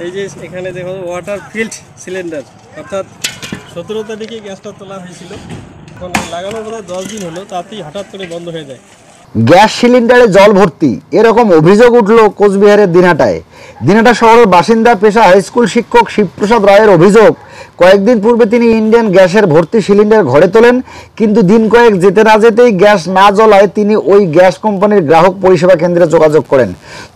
এই যে এখানে দেখো ওয়াটার ফিল্ড সিলিন্ডার, অর্থাৎ 17 তারিখে গ্যাসটা তোলা হয়েছিল, এখন লাগানোর বোধ 10 দিন হলো, তাতেই হঠাৎ করে বন্ধ হয়ে যায়। গ্যাস সিলিন্ডারে জল ভর্তি, এরকম অভিযোগ উঠল কোচবিহারের দিনহাটায়। দিনহাটা শহরের বাসিন্দা পেশা হাইস্কুল শিক্ষক শিবপ্রসাদ রায়ের অভিযোগ, কয়েকদিন পূর্বে তিনি ইন্ডিয়ান গ্যাসের ভর্তি সিলিন্ডার ঘরে তোলেন, কিন্তু দিন কয়েক যেতে না যেতেই গ্যাস না জ্বলায় তিনি ওই গ্যাস কোম্পানির গ্রাহক পরিষেবা কেন্দ্রে যোগাযোগ করেন।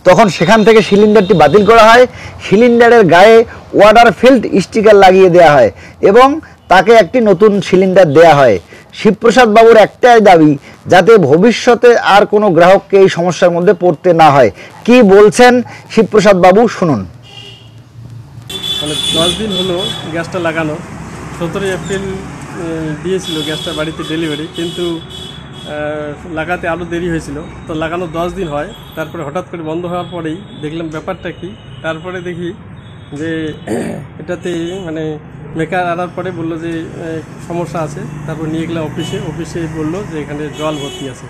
তখন সেখান থেকে সিলিন্ডারটি বাতিল করা হয়, সিলিন্ডারের গায়ে ওয়াটার ফিল্ড স্টিকার লাগিয়ে দেওয়া হয় এবং তাকে একটি নতুন সিলিন্ডার দেয়া হয়। শিবপ্রসাদ বাবুর একটাই দাবি, যাতে ভবিষ্যতে আর কোনো গ্রাহককে এই সমস্যার মধ্যে পড়তে না হয়। কি বলছেন শিবপ্রসাদ বাবু, শুনুন। মানে 10 দিন হলো গ্যাসটা লাগানো, 17 এপ্রিল দিয়েছিল গ্যাসটা বাড়িতে ডেলিভারি, কিন্তু লাগাতে আরও দেরি হয়েছিল। তো লাগানো 10 দিন হয়, তারপরে হঠাৎ করে বন্ধ হওয়ার পরেই দেখলাম ব্যাপারটা কি। তারপরে দেখি যে এটাতে মানে মেকার আনার পরে বললো যে সমস্যা আছে। তারপর নিয়ে গেলাম অফিসে বললো যে এখানে জল ভর্তি আছে।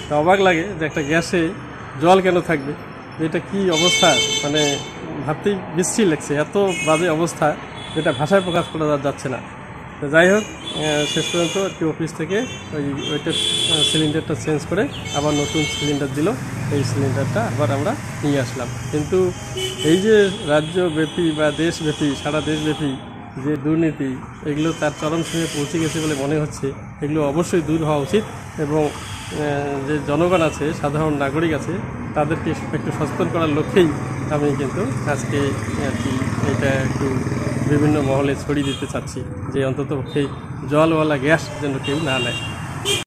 তো অবাক লাগে যে একটা গ্যাসে জল কেন থাকবে, এটা কি অবস্থা, মানে ভাবতেই বিশ্রী লাগছে, এত বাজে অবস্থা যেটা ভাষায় প্রকাশ করা যাচ্ছে না। তো যাই হোক, শেষ পর্যন্ত আর কি অফিস থেকে ওইটা সিলিন্ডারটা চেঞ্জ করে আবার নতুন সিলিন্ডার দিল। এই সিলিন্ডারটা আবার আমরা নিয়ে আসলাম। কিন্তু এই যে রাজ্যব্যাপী বা দেশব্যাপী, সারা দেশব্যাপী যে দুর্নীতি, এগুলো তার চরম সীমায় পৌঁছে গেছে বলে মনে হচ্ছে। এগুলো অবশ্যই দূর হওয়া উচিত এবং যে জনগণ আছে, সাধারণ নাগরিক আছে, তাদেরকে একটু সচেতন করার লক্ষ্যেই আমি কিন্তু আজকে আর কি এটা একটু বিভিন্ন মহলে ছড়িয়ে দিতে চাচ্ছি যে অন্ততপক্ষে জলওয়ালা গ্যাস যেন কেউ না নেয়।